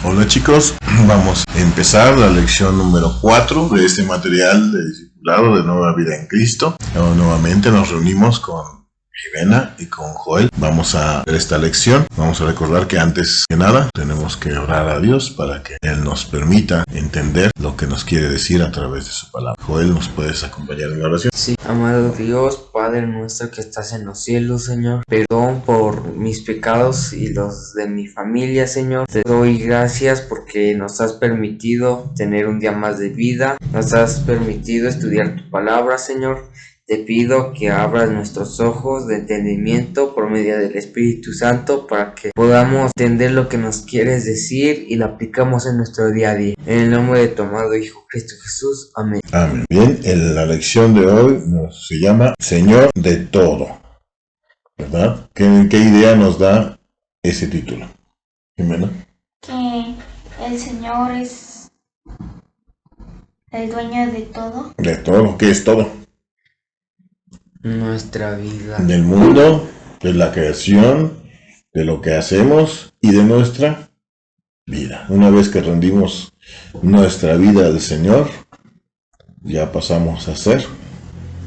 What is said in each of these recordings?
Hola chicos, vamos a empezar la lección número 4 de este material de discipulado de Nueva Vida en Cristo. Nuevamente nos reunimos con Jimena y con Joel. Vamos a ver esta lección. Vamos a recordar que antes que nada tenemos que orar a Dios para que Él nos permita entender lo que nos quiere decir a través de su palabra. Joel, ¿nos puedes acompañar en la oración? Sí, amado Dios, Padre nuestro que estás en los cielos, Señor, perdón por mis pecados y los de mi familia, Señor. Te doy gracias porque nos has permitido tener un día más de vida, nos has permitido estudiar tu palabra, Señor. Te pido que abras nuestros ojos de entendimiento por medio del Espíritu Santo para que podamos entender lo que nos quieres decir y lo aplicamos en nuestro día a día. En el nombre de tu amado Hijo Cristo Jesús. Amén. Amén. Bien, la lección de hoy se llama Señor de todo, ¿verdad? ¿Qué idea nos da ese título, Jimena? Que el Señor es el dueño de todo. De todo, ¿qué es todo? Nuestra vida. Del mundo, de la creación, de lo que hacemos y de nuestra vida. Una vez que rendimos nuestra vida al Señor, ya pasamos a ser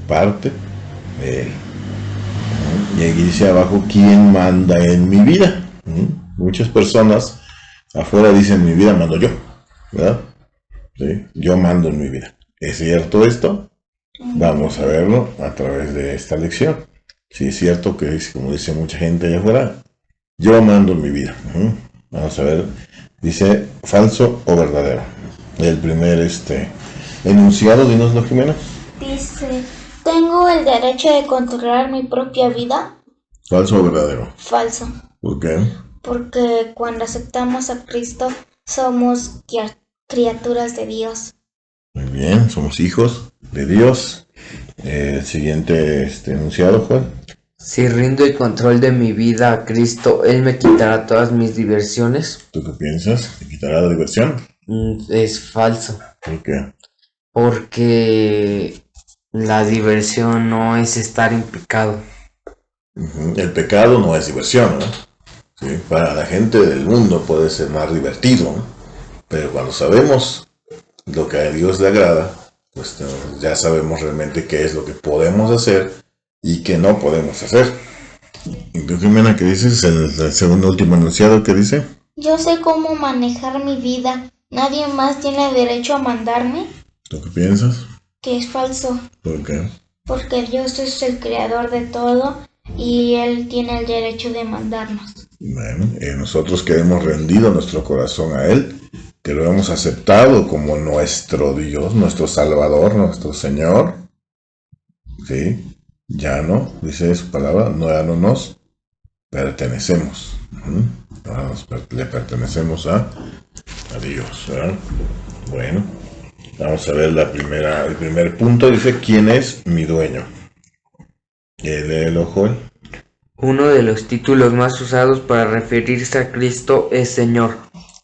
parte de Él. Y aquí dice abajo, ¿quién manda en mi vida? Muchas personas afuera dicen, mi vida mando yo, ¿verdad? ¿Sí? Yo mando en mi vida. ¿Es cierto esto? Vamos a verlo a través de esta lección. Sí, es cierto que, como dice mucha gente allá afuera, yo mando en mi vida. Vamos a ver, dice falso o verdadero. El primer enunciado, dinoslo, Jimena. Dice, ¿tengo el derecho de controlar mi propia vida? ¿Falso o verdadero? Falso. ¿Por qué? Porque cuando aceptamos a Cristo somos criaturas de Dios. Muy bien, somos hijos de Dios. El siguiente enunciado, Juan. Si rindo el control de mi vida a Cristo, Él me quitará todas mis diversiones. ¿Tú qué piensas? ¿Te quitará la diversión? Es falso. ¿Por qué? Porque la diversión no es estar en pecado. El pecado no es diversión, ¿no? Sí, para la gente del mundo puede ser más divertido, ¿no? Pero cuando sabemos lo que a Dios le agrada, pues ya sabemos realmente qué es lo que podemos hacer y qué no podemos hacer. ¿Y tú, Jimena, qué dices? El segundo último enunciado, ¿qué dice? Yo sé cómo manejar mi vida. Nadie más tiene derecho a mandarme. ¿Tú qué piensas? Que es falso. ¿Por qué? Porque Dios es el creador de todo y Él tiene el derecho de mandarnos. Bueno, nosotros que hemos rendido nuestro corazón a Él, que lo hemos aceptado como nuestro Dios, nuestro Salvador, nuestro Señor, ¿sí? Ya no, dice su palabra, no, ya no nos pertenecemos. Ahora le pertenecemos a Dios, ¿verdad? Bueno, vamos a ver el primer punto, dice, ¿quién es mi dueño? Léelo, Joel. Uno de los títulos más usados para referirse a Cristo es Señor.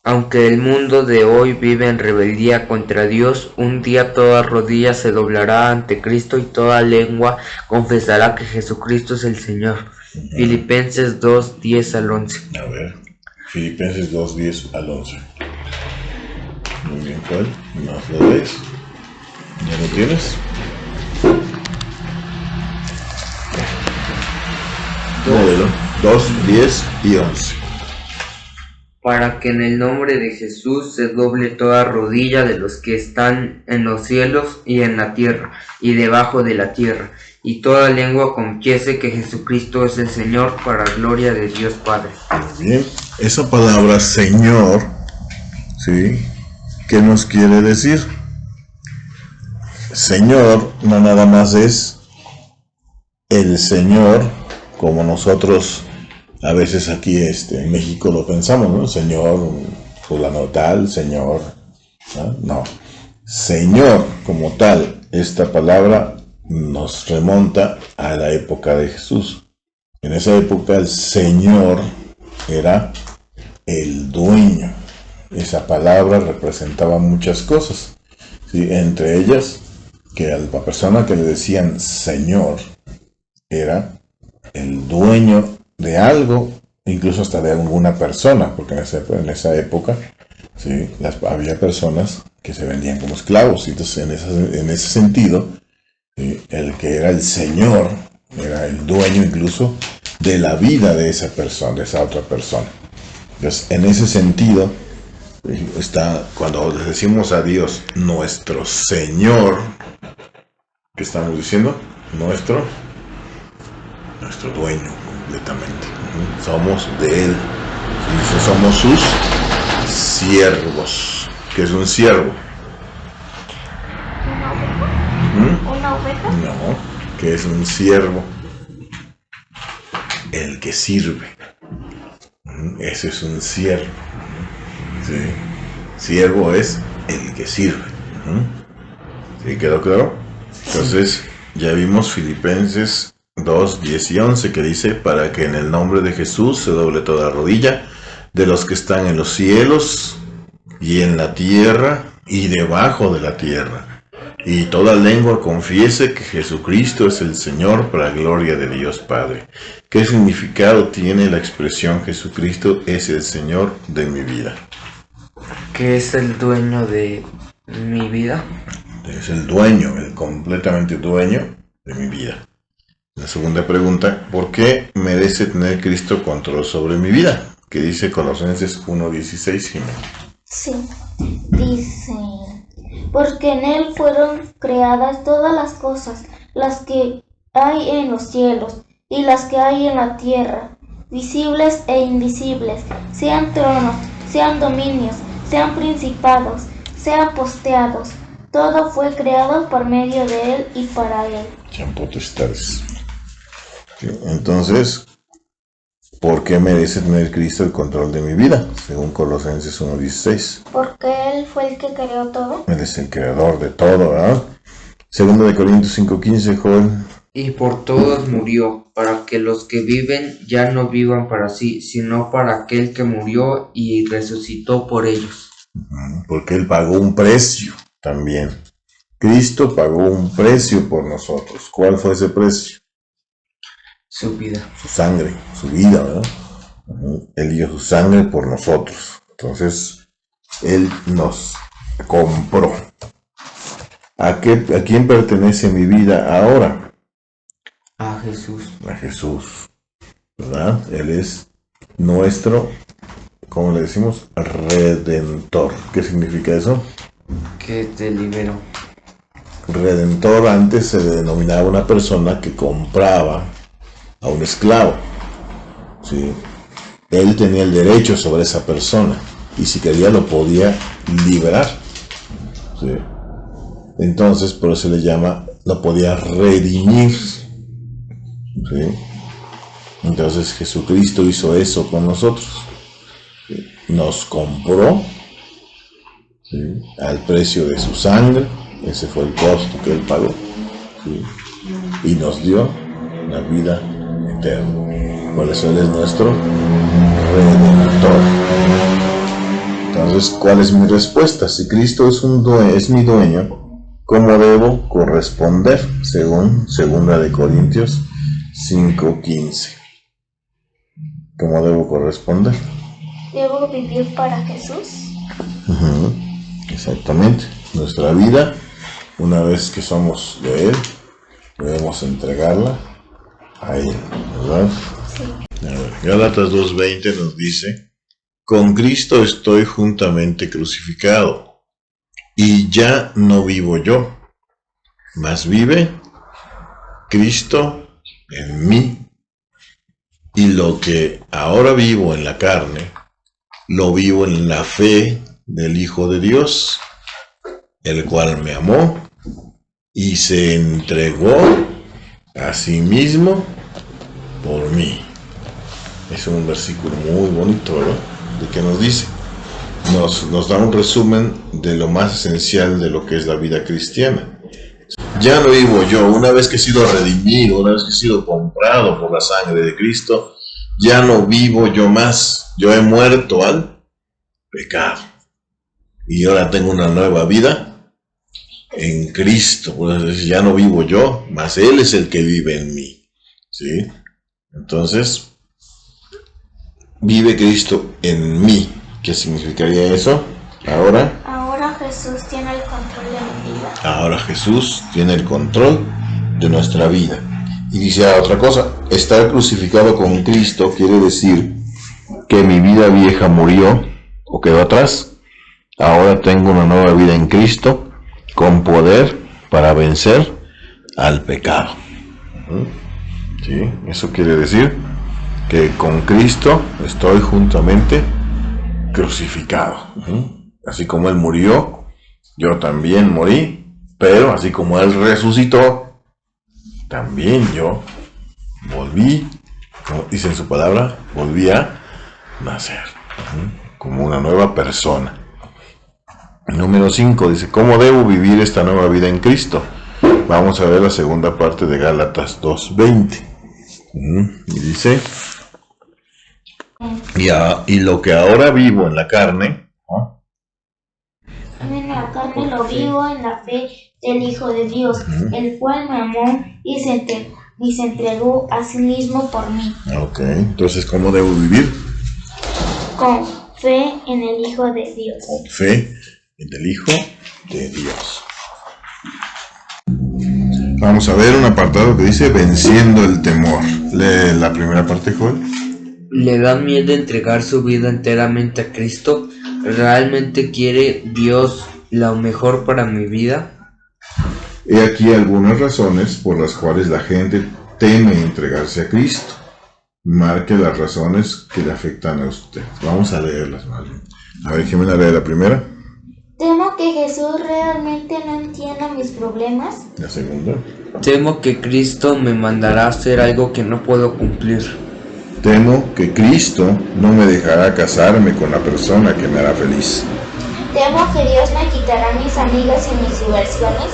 Aunque el mundo de hoy vive en rebeldía contra Dios, un día toda rodilla se doblará ante Cristo y toda lengua confesará que Jesucristo es el Señor. Filipenses 2, 10 al 11. A ver, Filipenses 2, 10 al 11. Muy bien, Joel, ¿nos lo ves? ¿Ya lo tienes? Módelo 2, 10 y 11. Para que en el nombre de Jesús se doble toda rodilla de los que están en los cielos y en la tierra y debajo de la tierra, y toda lengua confiese que Jesucristo es el Señor, para gloria de Dios Padre. Muy bien, esa palabra Señor, ¿sí? ¿Qué nos quiere decir? Señor no nada más es el Señor, como nosotros a veces aquí en México lo pensamos, ¿no? Señor, fulano tal, Señor, ¿no? No. Señor como tal, esta palabra nos remonta a la época de Jesús. En esa época el Señor era el dueño. Esa palabra representaba muchas cosas, ¿sí? Entre ellas que a la persona que le decían Señor era el dueño de algo, incluso hasta de alguna persona, porque en esa época ¿sí? Había personas que se vendían como esclavos, y entonces en ese sentido, el que era el Señor, era el dueño incluso de la vida de esa persona, de esa otra persona. Entonces, en ese sentido, está, cuando decimos a Dios, nuestro Señor, ¿qué estamos diciendo? Nuestro dueño completamente. Somos de Él. Dice, somos sus siervos. ¿Qué es un siervo? ¿Una oveja? No, ¿qué es un siervo? El que sirve. Ese es un siervo. ¿Sí? Siervo es el que sirve. ¿Sí quedó claro? Entonces, ya vimos Filipenses 2, 10 y 11, que dice, para que en el nombre de Jesús se doble toda rodilla de los que están en los cielos y en la tierra y debajo de la tierra, y toda lengua confiese que Jesucristo es el Señor, para gloria de Dios Padre. ¿Qué significado tiene la expresión Jesucristo es el Señor de mi vida? ¿Qué es el dueño de mi vida? Es el dueño, el completamente dueño de mi vida. La segunda pregunta, ¿por qué merece tener Cristo control sobre mi vida? ¿Qué dice Colosenses 1:16, Jimena? Sí, dice, porque en Él fueron creadas todas las cosas, las que hay en los cielos y las que hay en la tierra, visibles e invisibles, sean tronos, sean dominios, sean principados, sean posteados. Todo fue creado por medio de Él y para Él. Sean potestades. Sí, entonces, ¿por qué merece tener Cristo el control de mi vida? Según Colosenses 1:16. Porque Él fue el que creó todo. Él es el creador de todo, ¿verdad? Segundo de Corintios 5:15, Joel. Y por todos murió, para que los que viven ya no vivan para sí, sino para aquel que murió y resucitó por ellos. Porque Él pagó un precio también. Cristo pagó un precio por nosotros. ¿Cuál fue ese precio? Su vida. Su sangre, su vida, ¿verdad? Él dio su sangre por nosotros. Entonces, Él nos compró. ¿A quién pertenece mi vida ahora? A Jesús. A Jesús, ¿verdad? Él es nuestro, ¿cómo le decimos? Redentor. ¿Qué significa eso? Que te liberó. Redentor antes se denominaba una persona que compraba a un esclavo, ¿sí? Él tenía el derecho sobre esa persona y si quería lo podía liberar, ¿sí? Entonces por eso le llama, lo podía redimir, ¿sí? Entonces Jesucristo hizo eso con nosotros, ¿sí? Nos compró, ¿sí? Al precio de su sangre, ese fue el costo que Él pagó, ¿sí? Y nos dio la vida eterna. Por eso Él es nuestro Redentor. Entonces, ¿cuál es mi respuesta? Si Cristo es mi dueño, ¿cómo debo corresponder? Según 2 de Corintios 5:15. ¿Cómo debo corresponder? ¿Debo vivir para Jesús? Exactamente. Nuestra vida, una vez que somos de Él, debemos entregarla a Él, ¿verdad? Sí. A ver, Gálatas 2:20 nos dice, con Cristo estoy juntamente crucificado, y ya no vivo yo, mas vive Cristo en mí, y lo que ahora vivo en la carne, lo vivo en la fe del Hijo de Dios, el cual me amó y se entregó a sí mismo por mí. Es un versículo muy bonito, ¿verdad? ¿De qué nos dice? Nos da un resumen de lo más esencial de lo que es la vida cristiana. Ya no vivo yo, una vez que he sido redimido, una vez que he sido comprado por la sangre de Cristo, ya no vivo yo más. Yo he muerto al pecado. Y ahora tengo una nueva vida en Cristo. Por eso ya no vivo yo, mas Él es el que vive en mí. ¿Sí? Entonces, vive Cristo en mí. ¿Qué significaría eso? Ahora Jesús tiene el control de mi vida. Ahora Jesús tiene el control de nuestra vida. Y dice otra cosa, estar crucificado con Cristo quiere decir que mi vida vieja murió o quedó atrás. Ahora tengo una nueva vida en Cristo con poder para vencer al pecado. ¿Sí? Eso quiere decir que con Cristo estoy juntamente crucificado. Así como Él murió, yo también morí, pero así como Él resucitó, también yo volví, como dice en su palabra, volví a nacer, como una nueva persona. Número 5 dice, ¿cómo debo vivir esta nueva vida en Cristo? Vamos a ver la segunda parte de Gálatas 2:20. Y dice, y lo que ahora vivo en la carne, En la carne lo vivo en la fe del Hijo de Dios, el cual me amó y se entregó a sí mismo por mí. Ok, entonces, ¿cómo debo vivir? Con fe en el Hijo de Dios. Con fe en el Hijo de Dios. Vamos a ver un apartado que dice venciendo el temor. Lee la primera parte, Joel. ¿Le da miedo entregar su vida enteramente a Cristo? ¿Realmente quiere Dios lo mejor para mi vida? He aquí algunas razones por las cuales la gente teme entregarse a Cristo. Marque las razones que le afectan a usted. Vamos a leerlas, ¿vale? A ver, Jimena, lee la primera. Temo que Jesús realmente no entienda mis problemas. La segunda. Temo que Cristo me mandará a hacer algo que no puedo cumplir. Temo que Cristo no me dejará casarme con la persona que me hará feliz. Temo que Dios me quitará mis amigas y mis diversiones.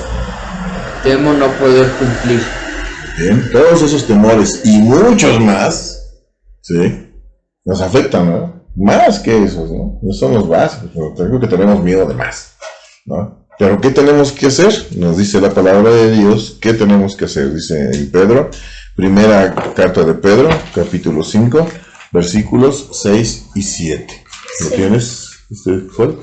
Temo no poder cumplir. Bien, todos esos temores y muchos más, ¿sí? Nos afectan, ¿no? Más que esos, ¿no? No son los básicos, pero creo que tenemos miedo de más, ¿no? Pero ¿qué tenemos que hacer? Nos dice la palabra de Dios, ¿qué tenemos que hacer? Dice en Pedro, primera carta de Pedro, capítulo 5, versículos 6 y 7. ¿Lo tienes? ¿Usted fue?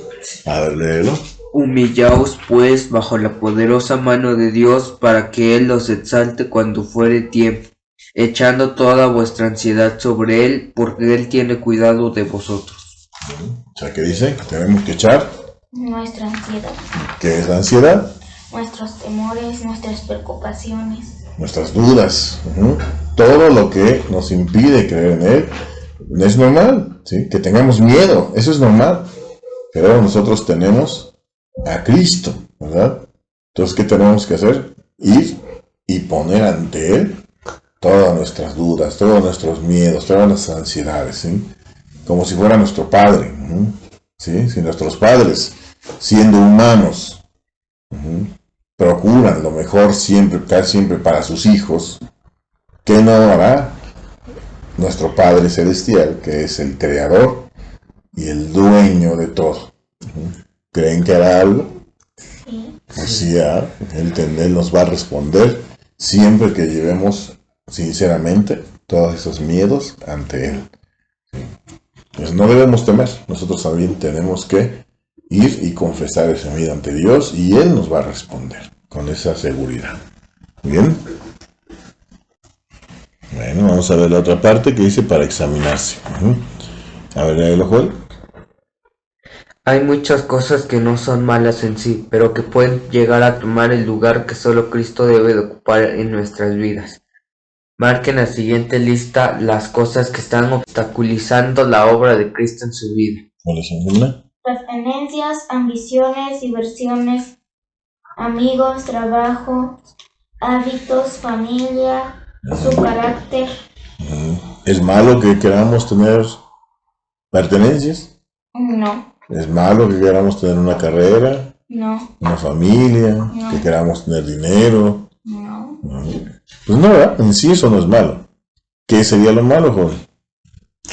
A ver, léelo. Humillaos pues bajo la poderosa mano de Dios para que Él los exalte cuando fuere tiempo, echando toda vuestra ansiedad sobre Él, porque Él tiene cuidado de vosotros. O sea, ¿qué dice? Que tenemos que echar. Nuestra ansiedad. ¿Qué es la ansiedad? Nuestros temores, nuestras preocupaciones. Nuestras dudas. Todo lo que nos impide creer en Él es normal, ¿sí? Que tengamos miedo, eso es normal. Pero nosotros tenemos a Cristo, ¿verdad? Entonces, ¿qué tenemos que hacer? Ir y poner ante Él todas nuestras dudas, todos nuestros miedos, todas nuestras ansiedades, ¿sí? Como si fuera nuestro Padre, ¿sí? Si nuestros padres, siendo humanos, procuran lo mejor siempre, casi siempre para sus hijos, ¿qué no hará nuestro Padre Celestial, que es el Creador y el dueño de todo? ¿Creen que hará algo? Sí. Pues sí, Él nos va a responder siempre que llevemos sinceramente todos esos miedos ante Él. Pues no debemos temer, nosotros también tenemos que ir y confesar ese miedo ante Dios y Él nos va a responder con esa seguridad. ¿Bien? Bueno, vamos a ver la otra parte que dice para examinarse. A ver, léelo, Joel. Hay muchas cosas que no son malas en sí, pero que pueden llegar a tomar el lugar que solo Cristo debe de ocupar en nuestras vidas. Marquen la siguiente lista las cosas que están obstaculizando la obra de Cristo en su vida. ¿Cuál es una? Pertenencias, ambiciones, diversiones, amigos, trabajo, hábitos, familia, su carácter. ¿Es malo que queramos tener pertenencias? No, ¿Es malo que queramos tener una carrera, no, una familia, No. que queramos tener dinero? no. Pues no, ¿verdad? En sí eso no es malo. ¿Qué sería lo malo, joven?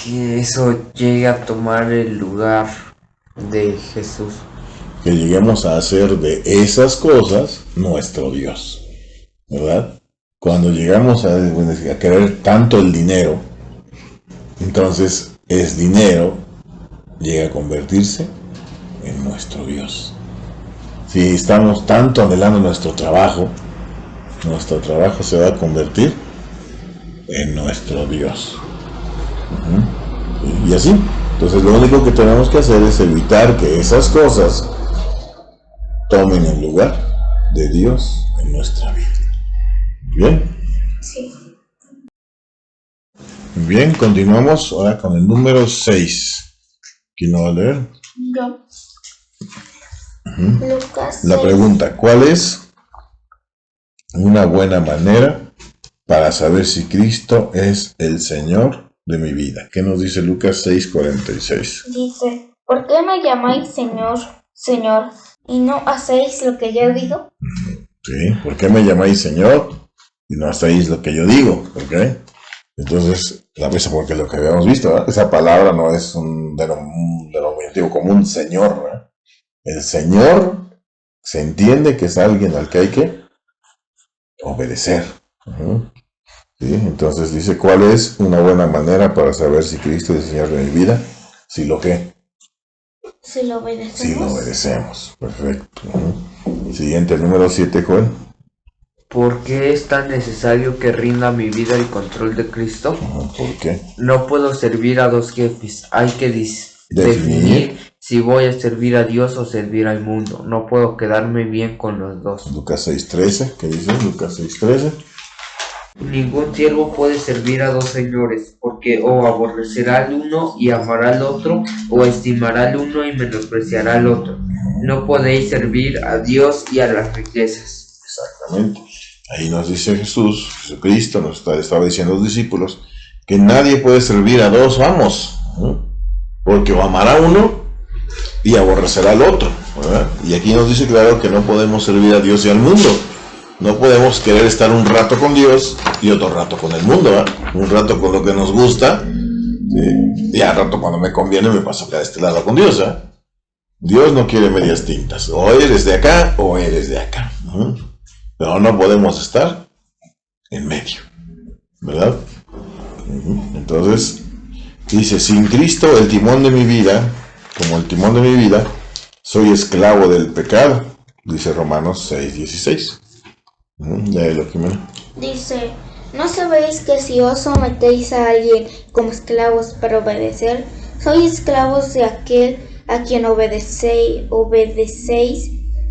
Que eso llegue a tomar el lugar de Jesús. Que lleguemos a hacer de esas cosas nuestro Dios, ¿verdad? Cuando llegamos a querer tanto el dinero, entonces es dinero, llega a convertirse en nuestro Dios. Si estamos tanto anhelando nuestro trabajo se va a convertir en nuestro Dios. Y así. Entonces lo único que tenemos que hacer es evitar que esas cosas tomen el lugar de Dios en nuestra vida. ¿Bien? Sí. Bien, continuamos ahora con el número 6. ¿Quién lo va a leer? Yo. Lucas La 6. pregunta, ¿cuál es una buena manera para saber si Cristo es el Señor de mi vida? ¿Qué nos dice Lucas 6:46? Dice, ¿por qué me llamáis Señor, Señor, y no hacéis lo que yo digo? Sí, ¿por qué me llamáis Señor y no hacéis lo que yo digo? ¿Por qué? Entonces, la vez porque lo que habíamos visto, ¿verdad? Esa palabra no es un denominativo común, Señor, ¿verdad? El Señor se entiende que es alguien al que hay que obedecer. ¿Sí? Entonces dice, ¿cuál es una buena manera para saber si Cristo es el Señor de mi vida? Si lo que Si lo obedecemos. Si lo obedecemos. Perfecto. Siguiente, el número 7, Joel. ¿Por qué es tan necesario que rinda mi vida el control de Cristo? ¿Por qué? No puedo servir a dos jefes. Hay que Definir. definir si voy a servir a Dios o servir al mundo. No puedo quedarme bien con los dos. Lucas 6:13, ¿qué dice? Lucas 6:13. Ningún siervo puede servir a dos señores, porque o aborrecerá al uno y amará al otro, o estimará al uno y menospreciará al otro. No podéis servir a Dios y a las riquezas. Exactamente. Ahí nos dice Jesucristo nos estaba diciendo a los discípulos que nadie puede servir a dos amos, porque o amará a uno y aborrecerá al otro, ¿verdad? Y aquí nos dice claro que no podemos servir a Dios y al mundo. No podemos querer estar un rato con Dios y otro rato con el mundo, ¿verdad? Un rato con lo que nos gusta, ¿sí? Y al rato cuando me conviene me paso acá de este lado con Dios, ¿verdad? Dios no quiere medias tintas, o eres de acá o eres de acá. Pero no podemos estar en medio, ¿verdad? Entonces, dice, sin Cristo el timón de mi vida, como el timón de mi vida, soy esclavo del pecado, dice Romanos 6:16. Léelo, Jimena. Dice, ¿no sabéis que si os sometéis a alguien como esclavos para obedecer, sois esclavos de aquel a quien obedecéis,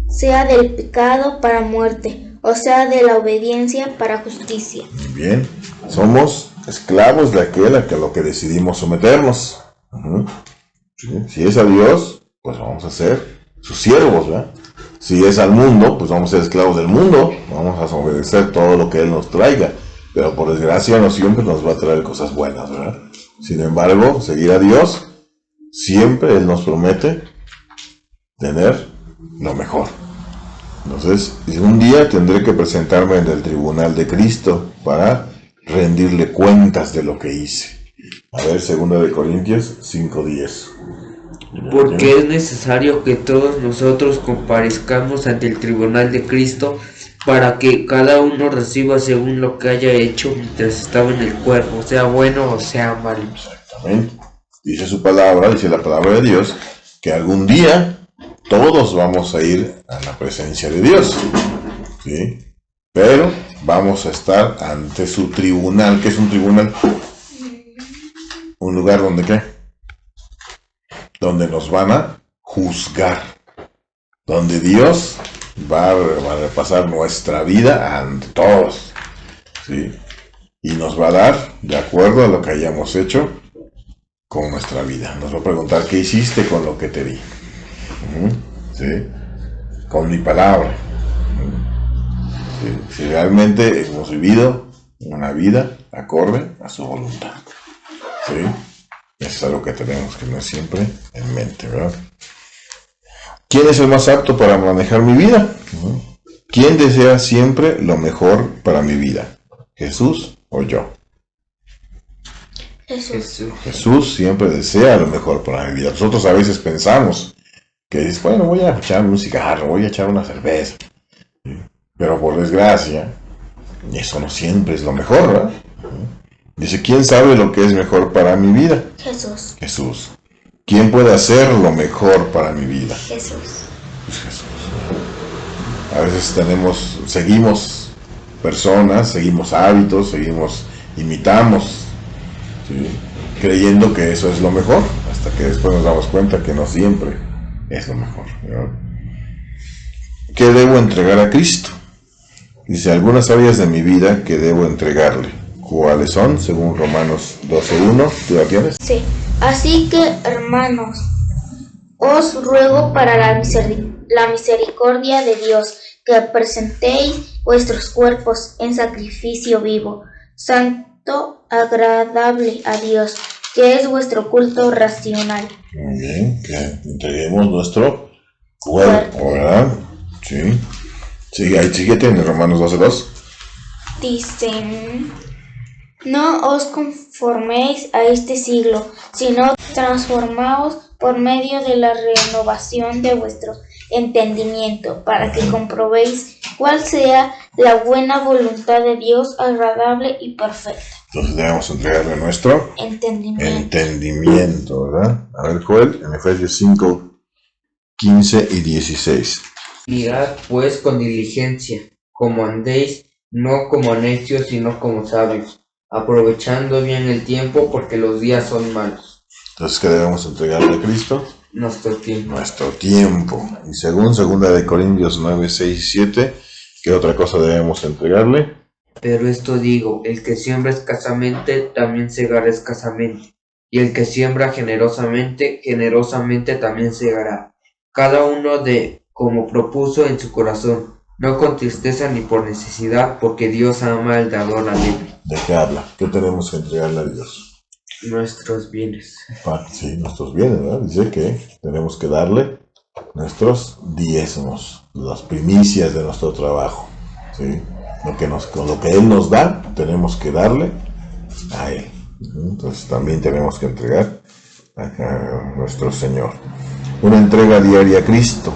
sea del pecado para muerte, o sea de la obediencia para justicia? Muy bien, somos esclavos de aquel a lo que decidimos someternos. ¿Sí? Si es a Dios, pues vamos a ser sus siervos, ¿verdad? Si es al mundo, pues vamos a ser esclavos del mundo, vamos a obedecer todo lo que Él nos traiga, pero por desgracia no siempre nos va a traer cosas buenas, ¿verdad? Sin embargo, seguir a Dios, siempre Él nos promete tener lo mejor. Entonces, un día tendré que presentarme en el tribunal de Cristo para rendirle cuentas de lo que hice. A ver, 2 de Corintios 5:10. Porque es necesario que todos nosotros comparezcamos ante el tribunal de Cristo para que cada uno reciba según lo que haya hecho mientras estaba en el cuerpo, sea bueno o sea malo. Exactamente. Dice su palabra, dice la palabra de Dios, que algún día todos vamos a ir a la presencia de Dios, ¿sí? Pero vamos a estar ante su tribunal. ¿Qué es un tribunal? Un lugar donde ¿qué? Donde nos van a juzgar, donde Dios va a repasar nuestra vida ante todos, ¿sí? Y nos va a dar de acuerdo a lo que hayamos hecho con nuestra vida. Nos va a preguntar qué hiciste con lo que te di, ¿sí? Con mi palabra, ¿sí? Si realmente hemos vivido una vida acorde a su voluntad, ¿sí? Eso es algo que tenemos que tener siempre en mente, ¿verdad? ¿Quién es el más apto para manejar mi vida? ¿Quién desea siempre lo mejor para mi vida? ¿Jesús o yo? Jesús siempre desea lo mejor para mi vida. Nosotros a veces pensamos que dices, bueno, voy a echar un cigarro, voy a echar una cerveza. Pero por desgracia, eso no siempre es lo mejor, ¿verdad? Dice, ¿quién sabe lo que es mejor para mi vida? Jesús. Jesús. ¿Quién puede hacer lo mejor para mi vida? Jesús. Pues Jesús. A veces seguimos personas, seguimos hábitos, imitamos, ¿sí? Creyendo que eso es lo mejor, hasta que después nos damos cuenta que no siempre es lo mejor, ¿no? ¿Qué debo entregar a Cristo? Dice, algunas áreas de mi vida que debo entregarle. ¿Cuáles son? Según Romanos 12:1. ¿Tú la tienes? Sí. Así que, hermanos, os ruego para la misericordia de Dios, que presentéis vuestros cuerpos en sacrificio vivo, santo, agradable a Dios, que es vuestro culto racional. Muy bien, que entreguemos nuestro cuerpo, ¿verdad? Sí. Sí, ahí síguete en Romanos 12:2. Dicen, no os conforméis a este siglo, sino transformaos por medio de la renovación de vuestro entendimiento, para que comprobéis cuál sea la buena voluntad de Dios, agradable y perfecta. Entonces debemos entregarle nuestro entendimiento, ¿verdad? A ver, Joel, en Efesios 5:15 y 16. Mirad pues con diligencia, como andéis, no como necios, sino como sabios, aprovechando bien el tiempo, porque los días son malos. Entonces, ¿qué debemos entregarle a Cristo? Nuestro tiempo. Nuestro tiempo. Y según 2 Corintios 9:6-7, ¿qué otra cosa debemos entregarle? Pero esto digo, el que siembra escasamente, también segará escasamente, y el que siembra generosamente, generosamente también segará. Cada uno de como propuso en su corazón, no con tristeza ni por necesidad, porque Dios ama al dador alegre. ¿De qué habla? ¿Qué tenemos que entregarle a Dios? Nuestros bienes. Sí, nuestros bienes, ¿verdad? Dice que tenemos que darle nuestros diezmos, las primicias de nuestro trabajo, ¿sí? Con lo que Él nos da, tenemos que darle a Él. Entonces también tenemos que entregar a nuestro Señor. Una entrega diaria a Cristo.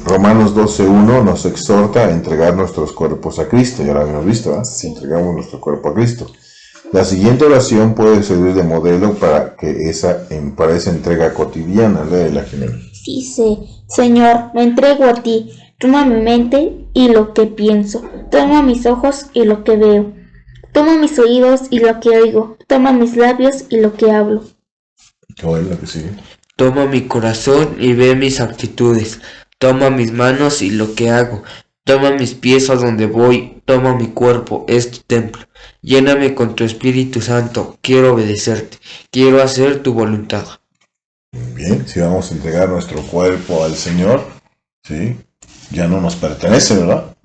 Romanos 12:1 nos exhorta a entregar nuestros cuerpos a Cristo. Ya lo habíamos visto, ¿verdad? Sí. Entregamos nuestro cuerpo a Cristo. La siguiente oración puede servir de modelo para esa entrega cotidiana. Léela, Jimena. Dice, Señor, me entrego a ti, toma mi mente y lo que pienso, toma mis ojos y lo que veo, toma mis oídos y lo que oigo, toma mis labios y lo que hablo. ¿Cuál es la que sigue? Toma mi corazón y ve mis actitudes, toma mis manos y lo que hago, toma mis pies a donde voy, toma mi cuerpo, es tu templo. Lléname con tu Espíritu Santo, quiero obedecerte, quiero hacer tu voluntad. Bien, si vamos a entregar nuestro cuerpo al Señor, ¿sí? Ya no nos pertenece, ¿verdad?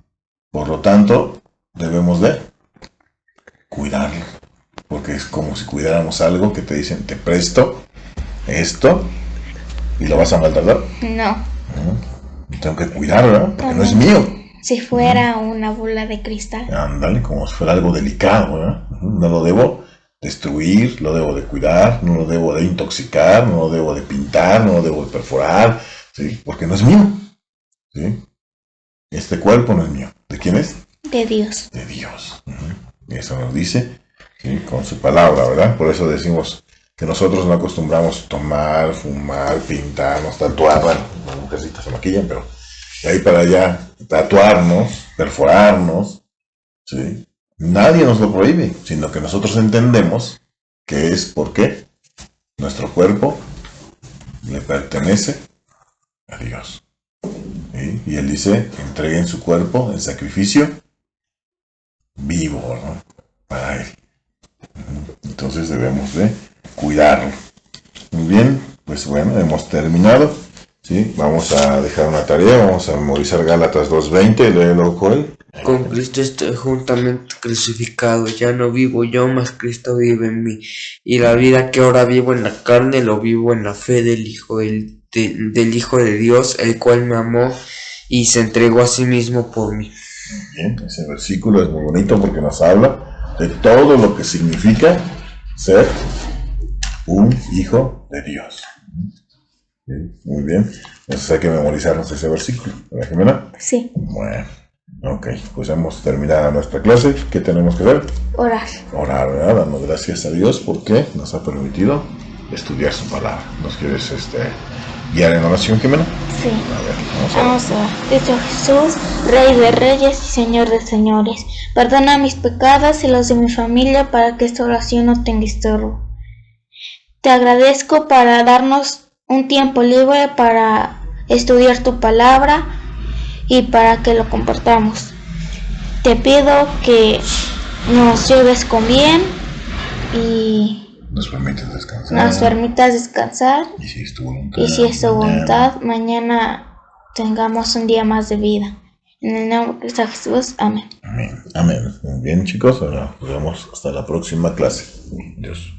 Por lo tanto, debemos de cuidarlo, porque es como si cuidáramos algo que te dicen, te presto esto y lo vas a maltratar. No, Tengo que cuidar, ¿verdad? Porque no es mío. si fuera una bola de cristal. Ándale, como si fuera algo delicado, ¿verdad? No lo debo destruir, lo debo de cuidar, no lo debo de intoxicar, no lo debo de pintar, no lo debo de perforar, ¿sí? Porque no es mío, ¿sí? Este cuerpo no es mío. ¿De quién es? De Dios. De Dios. Eso nos dice, ¿sí? Con su palabra, ¿verdad? Por eso decimos que nosotros no acostumbramos tomar, fumar, pintarnos, tatuar. Bueno, las mujercitas se maquillan, pero de ahí para allá, tatuarnos, perforarnos, ¿sí? Nadie nos lo prohíbe, sino que nosotros entendemos que es porque nuestro cuerpo le pertenece a Dios. ¿Sí? Y Él dice, entreguen su cuerpo en sacrificio vivo, ¿no? Para Él. Entonces debemos de cuidarlo. Muy bien, pues bueno, hemos terminado. ¿Sí? Vamos a dejar una tarea, vamos a memorizar Gálatas 2:20, léelo, Joel. Con Cristo estoy juntamente crucificado, ya no vivo yo, mas Cristo vive en mí. Y la vida que ahora vivo en la carne, lo vivo en la fe del Hijo de Dios, el cual me amó y se entregó a sí mismo por mí. Bien, ese versículo es muy bonito porque nos habla de todo lo que significa ser un hijo de Dios. Muy bien, entonces hay que memorizarnos ese versículo, ¿verdad, Jimena? Sí. Bueno, ok, pues hemos terminado nuestra clase. ¿Qué tenemos que hacer? Orar. Orar, ¿verdad? Damos gracias a Dios porque nos ha permitido estudiar su palabra. ¿Nos quieres guiar en oración, Jimena? Sí. A ver, Vamos a ver. Cristo Jesús, Rey de Reyes y Señor de Señores, perdona mis pecados y los de mi familia para que esta oración no tenga estorbo. Te agradezco para darnos un tiempo libre para estudiar tu palabra y para que lo compartamos. Te pido que nos lleves con bien y nos permites descansar. nos permitas descansar. Y si es tu voluntad, mañana tengamos un día más de vida. En el nombre de Cristo Jesús, amén. Amén. Amén. Bien, chicos, ahora nos vemos hasta la próxima clase. Dios.